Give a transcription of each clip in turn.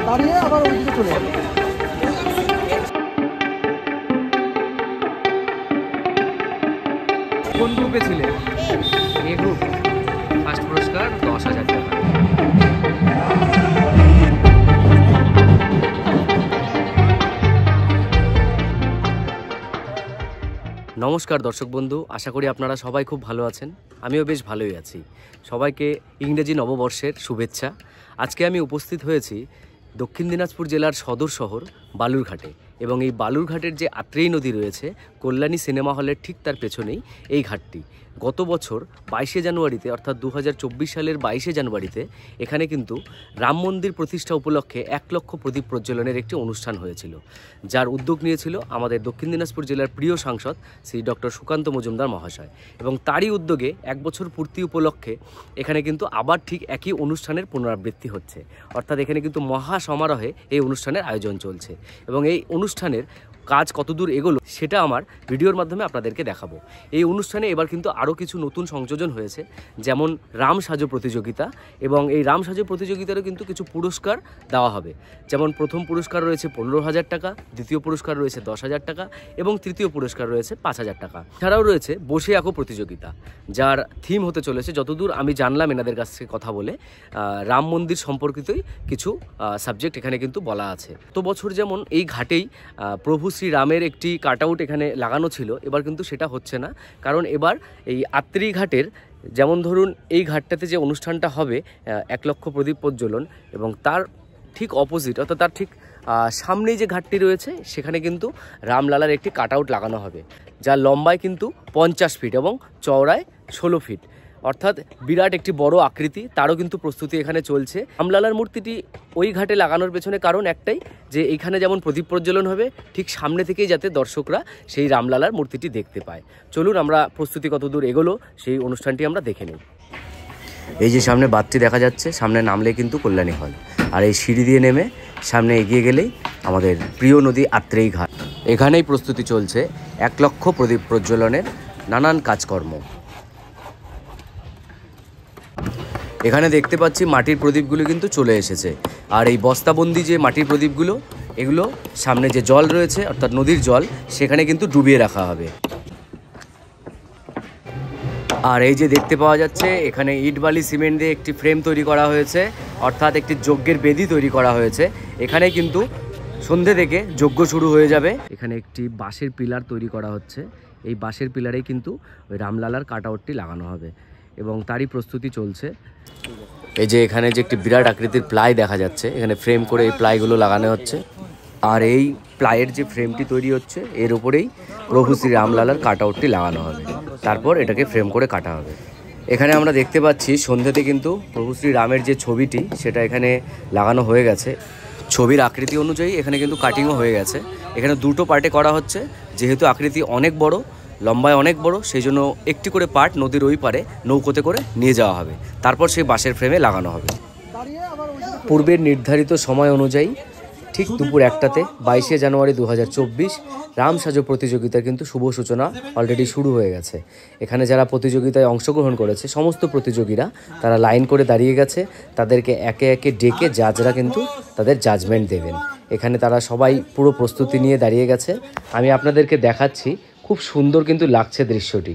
দাঁড়িয়ে আবার ওই দিকে চলে যাবে। কোন গ্রুপে ছিলেন? এ গ্রুপ। ফার্স্ট পুরস্কার 10,000 টাকা। নমস্কার দর্শক বন্ধু, আশা করি আপনারা সবাই খুব ভালো আছেন। আমিও বেশ ভালোই আছি। সবাইকে ইংরেজি নববর্ষের শুভেচ্ছা। আজকে আমি উপস্থিত হয়েছি দক্ষিণ দিনাজপুর জেলার সদর শহর বালুরঘাটে, এবং এই বালুরঘাটের যে আত্রেই নদী রয়েছে কল্যাণী সিনেমা হলের ঠিক তার পেছনেই এই ঘাটটি। গত বছর 22শে জানুয়ারিতে অর্থাৎ 2024 সালের 22শে জানুয়ারিতে এখানে কিন্তু রাম মন্দির প্রতিষ্ঠা উপলক্ষে 1 লক্ষ প্রদীপ প্রজ্বলনের একটি অনুষ্ঠান হয়েছিল, যার উদ্যোগ নিয়েছিল আমাদের দক্ষিণ দিনাজপুর জেলার প্রিয় সাংসদ শ্রী ডক্টর সুকান্ত মজুমদার মহাশয়। এবং তারই উদ্যোগে 1 বছর পূর্তি উপলক্ষে এখানে কিন্তু আবার ঠিক একই অনুষ্ঠানের পুনরাবৃত্তি হচ্ছে, অর্থাৎ এখানে কিন্তু মহা সমারোহে এই অনুষ্ঠানের আয়োজন চলছে। এবং এই অনুষ্ঠানের কাজ কতদূর এগোলো সেটা আমার ভিডিওর মাধ্যমে আপনাদেরকে দেখাবো। এই অনুষ্ঠানে এবার কিন্তু আরও কিছু নতুন সংযোজন হয়েছে, যেমন রাম সাজো প্রতিযোগিতা, এবং এই রাম সাজো প্রতিযোগিতারও কিন্তু কিছু পুরস্কার দেওয়া হবে। যেমন প্রথম পুরস্কার রয়েছে 15,000 টাকা, দ্বিতীয় পুরস্কার রয়েছে 10,000 টাকা এবং তৃতীয় পুরস্কার রয়েছে 5,000 টাকা। এছাড়াও রয়েছে বসে আঁকো প্রতিযোগিতা, যার থিম হতে চলেছে, যতদূর আমি জানলাম এনাদের কাছ থেকে কথা বলে, রাম মন্দির সম্পর্কিতই কিছু সাবজেক্ট এখানে কিন্তু বলা আছে। তো বছর যেমন এই ঘাটেই প্রভু শ্রী রামের একটি কাট আউট এখানে লাগানো ছিল, এবার কিন্তু সেটা হচ্ছে না, কারণ এবার এই আত্রি ঘাটের, যেমন ধরুন এই ঘাটটাতে যে অনুষ্ঠানটা হবে 1 লক্ষ প্রদীপ প্রজ্বলন, এবং তার ঠিক অপোজিট অর্থাৎ তার ঠিক সামনেই যে ঘাটটি রয়েছে সেখানে কিন্তু রামলালার একটি কাট আউট লাগানো হবে, যার লম্বায় কিন্তু 50 ফিট এবং চওড়ায় 16 ফিট, অর্থাৎ বিরাট একটি বড় আকৃতি। তারও কিন্তু প্রস্তুতি এখানে চলছে। রামলালার মূর্তিটি ওই ঘাটে লাগানোর পেছনে কারণ একটাই, যে এইখানে যেমন প্রদীপ প্রজ্বলন হবে ঠিক সামনে থেকেই যাতে দর্শকরা সেই রামলালার মূর্তিটি দেখতে পায়। চলুন আমরা প্রস্তুতি কতদূর এগোলো সেই অনুষ্ঠানটি আমরা দেখে নিই। এই যে সামনে বাঁধটি দেখা যাচ্ছে, সামনে নামলে কিন্তু কল্যাণী হল, আর এই সিঁড়ি দিয়ে নেমে সামনে এগিয়ে গেলেই আমাদের প্রিয় নদী আত্রেই ঘাট। এখানেই প্রস্তুতি চলছে 1 লক্ষ প্রদীপ প্রজ্বলনের নানান কাজকর্ম। এখানে দেখতে পাচ্ছি মাটির প্রদীপগুলো কিন্তু চলে এসেছে, আর এই বস্তাবন্দি যে মাটির প্রদীপগুলো, এগুলো সামনে যে জল রয়েছে অর্থাৎ নদীর জল, সেখানে কিন্তু ডুবিয়ে রাখা হবে। আর এই যে দেখতে পাওয়া যাচ্ছে এখানে ইট বালি সিমেন্ট দিয়ে একটি ফ্রেম তৈরি করা হয়েছে, অর্থাৎ একটি যজ্ঞের বেদি তৈরি করা হয়েছে। এখানে কিন্তু সন্ধে থেকে যজ্ঞ শুরু হয়ে যাবে। এখানে একটি বাঁশের পিলার তৈরি করা হচ্ছে, এই বাঁশের পিলারেই কিন্তু ওই রামলালার কাট আউটটি লাগানো হবে, এবং তারই প্রস্তুতি চলছে। এই যে এখানে যে একটি বিরাট আকৃতির প্লাই দেখা যাচ্ছে, এখানে ফ্রেম করে এই প্লাইগুলো লাগানো হচ্ছে, আর এই প্লাইয়ের যে ফ্রেমটি তৈরি হচ্ছে এর উপরেই প্রভু শ্রী রামলালার কাট আউটটি লাগানো হবে, তারপর এটাকে ফ্রেম করে কাটা হবে। এখানে আমরা দেখতে পাচ্ছি সন্ধ্যেতে কিন্তু প্রভু শ্রী রামের যে ছবিটি সেটা এখানে লাগানো হয়ে গেছে। ছবির আকৃতি অনুযায়ী এখানে কিন্তু কাটিংও হয়ে গেছে। এখানে দুটো পার্টে করা হচ্ছে, যেহেতু আকৃতি অনেক বড়, লম্বায় অনেক বড়, সেই জন্য একটি করে পার্ট নদীর ওই পারে নৌকোতে করে নিয়ে যাওয়া হবে, তারপর সেই বাঁশের ফ্রেমে লাগানো হবে। পূর্বের নির্ধারিত সময় অনুযায়ী ঠিক দুপুর 1টাতে 22শে জানুয়ারি 2024 রাম সাজো প্রতিযোগিতার কিন্তু শুভ সূচনা অলরেডি শুরু হয়ে গেছে। এখানে যারা প্রতিযোগিতায় অংশগ্রহণ করেছে সমস্ত প্রতিযোগীরা তারা লাইন করে দাঁড়িয়ে গেছে, তাদেরকে একে একে ডেকে জাজরা কিন্তু তাদের জাজমেন্ট দেবেন। এখানে তারা সবাই পুরো প্রস্তুতি নিয়ে দাঁড়িয়ে গেছে। আমি আপনাদেরকে দেখাচ্ছি, খুব সুন্দর কিন্তু লাগছে দৃশ্যটি।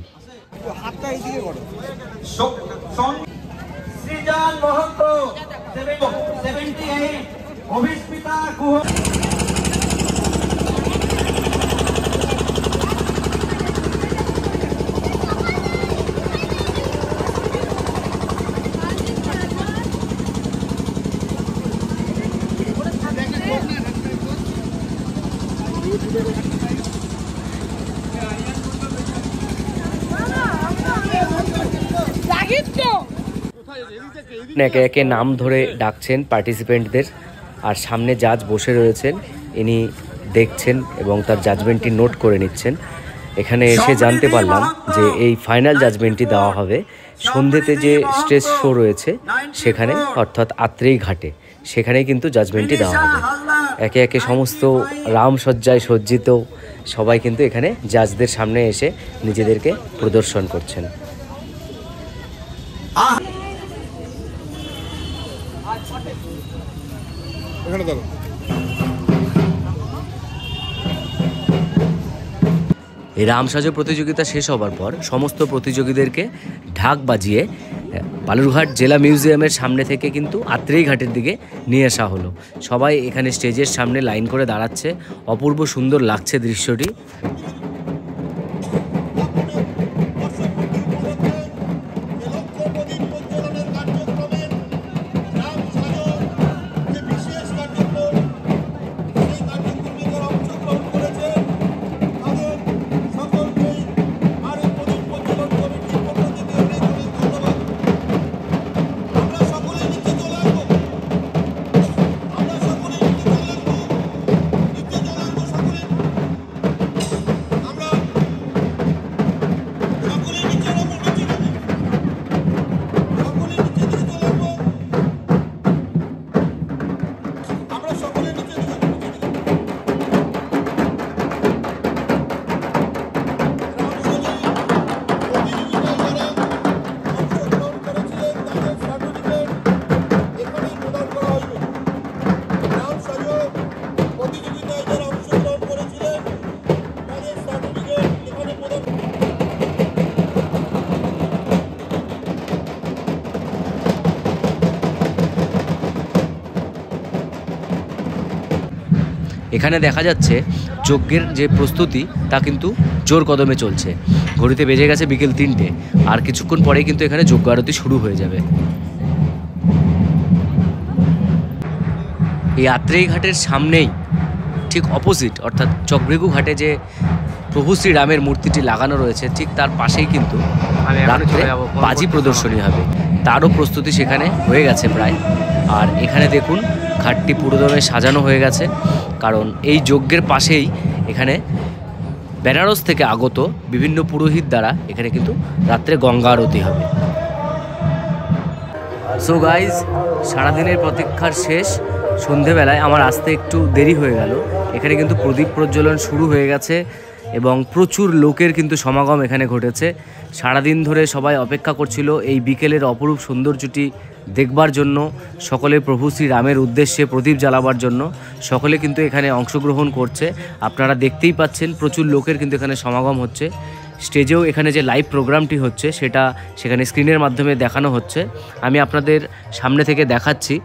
একে একে নাম ধরে ডাকছেন পার্টিসিপেন্টদের, আর সামনে জাজ বসে রয়েছেন, ইনি দেখছেন এবং তার জাজমেন্টটি নোট করে নিচ্ছেন। এখানে এসে জানতে পারলাম যে এই ফাইনাল জাজমেন্টটি দেওয়া হবে সন্ধ্যেতে যে স্টেজ শো রয়েছে সেখানে, অর্থাৎ আত্রেই ঘাটে, সেখানেই কিন্তু জাজমেন্টটি দেওয়া হবে। একে একে সমস্ত রামসজ্জায় সজ্জিত সবাই কিন্তু এখানে জাজদের সামনে এসে নিজেদেরকে প্রদর্শন করছেন। এই রামসাজো প্রতিযোগিতা শেষ হবার পর সমস্ত প্রতিযোগীদেরকে ঢাক বাজিয়ে বালুরঘাট জেলা মিউজিয়ামের সামনে থেকে কিন্তু আত্রেই ঘাটের দিকে নিয়ে আসা হলো। সবাই এখানে স্টেজের সামনে লাইন করে দাঁড়াচ্ছে, অপূর্ব সুন্দর লাগছে দৃশ্যটি। এখানে দেখা যাচ্ছে যজ্ঞের যে প্রস্তুতি তা কিন্তু জোর কদমে চলছে। ঘড়িতে বেজে গেছে বিকেল 3টে, আর কিছুক্ষণ পরেই কিন্তু এখানে যজ্ঞ আরতি শুরু হয়ে যাবে। এই আত্রেই ঘাটের সামনেই ঠিক অপোজিট অর্থাৎ চকভৃগু ঘাটে যে প্রভু শ্রীরামের মূর্তিটি লাগানো রয়েছে ঠিক তার পাশেই কিন্তু রাত্রে বাজি প্রদর্শনী হবে, তারও প্রস্তুতি সেখানে হয়ে গেছে প্রায়। আর এখানে দেখুন ঘাটটি পুরোদমে সাজানো হয়ে গেছে, কারণ এই যজ্ঞের পাশেই এখানে বেনারস থেকে আগত বিভিন্ন পুরোহিত দ্বারা এখানে কিন্তু রাত্রে গঙ্গা আরতি হবে। সো গাইজ, সারাদিনের প্রতীক্ষার শেষ। সন্ধেবেলায় আমার আসতে একটু দেরি হয়ে গেল। এখানে কিন্তু প্রদীপ প্রজ্বলন শুরু হয়ে গেছে এবং প্রচুর লোকের কিন্তু সমাগম এখানে ঘটেছে। সারাদিন ধরে সবাই অপেক্ষা করছিল এই বিকেলের অপরূপ সৌন্দর্যটি দেখবার জন্য, সকলে প্রভু শ্রীরামের উদ্দেশ্যে প্রদীপ জ্বালাবার জন্য সকলে কিন্তু এখানে অংশগ্রহণ করছে। আপনারা দেখতেই পাচ্ছেন প্রচুর লোকের কিন্তু এখানে সমাগম হচ্ছে। স্টেজেও এখানে যে লাইভ প্রোগ্রামটি হচ্ছে সেটা সেখানে স্ক্রিনের মাধ্যমে দেখানো হচ্ছে। আমি আপনাদের সামনে থেকে দেখাচ্ছি।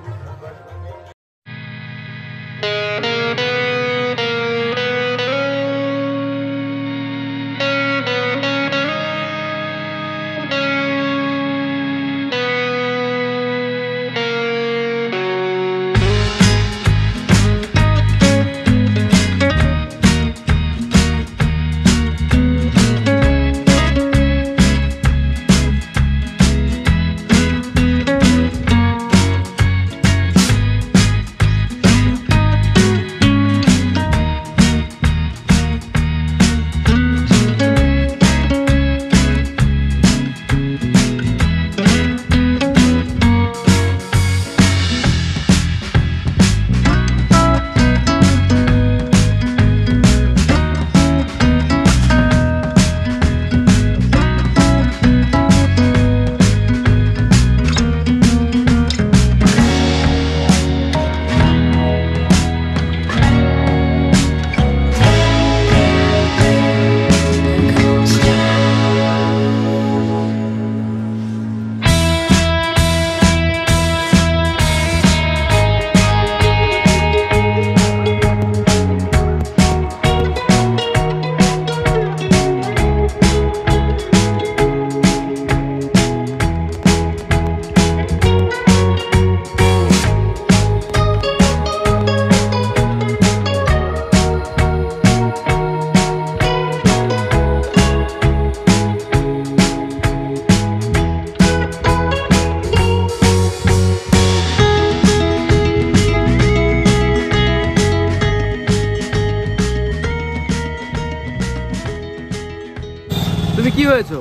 তুমি কি হয়েছো?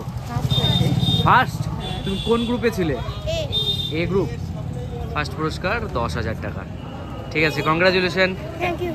ফার্স্ট। তুমি কোন গ্রুপে ছিলে? এ গ্রুপ। ফার্স্ট পুরস্কার 10,000 টাকা। ঠিক আছে, কংগ্রাচুলেশন। Thank you.